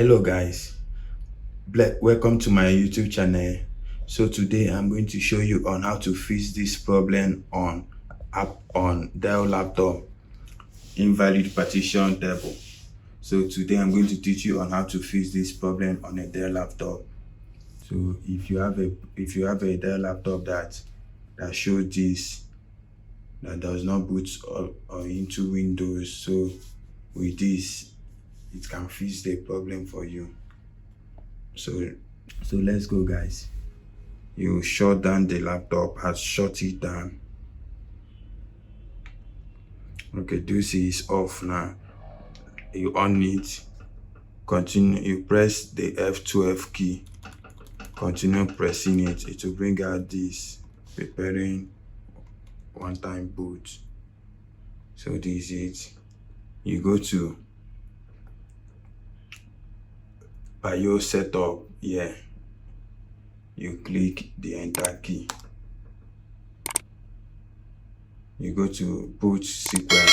Hello guys, welcome to my YouTube channel. So today I'm going to show you on how to fix this problem on Dell laptop, invalid partition table. So today I'm going to teach you on how to fix this problem on a Dell laptop. So if you have a Dell laptop that shows this, that does not boot or into Windows, so with this it can fix the problem for you. So let's go guys. You shut down the laptop, shut it down. Okay, this is off now. You on it, continue, you press the F12 key, continue pressing it. It will bring out this preparing one-time boot. So this is it. You go to BIOS setup here, you click the enter key, you go to boot sequence,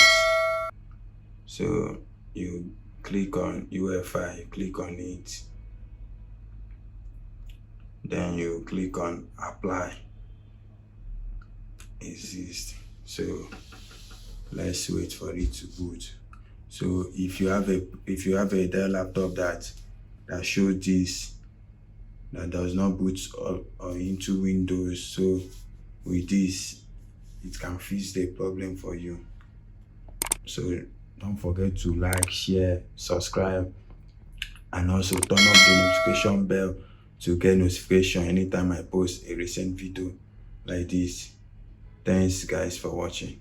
so you click on UEFI, click on it, then you click on apply, exist. So let's wait for it to boot. So if you have a Dell laptop that shows this, that does not boot or into Windows, so with this it can fix the problem for you. So don't forget to like, share, subscribe, and also turn on the notification bell to get notification anytime I post a recent video like this. Thanks guys for watching.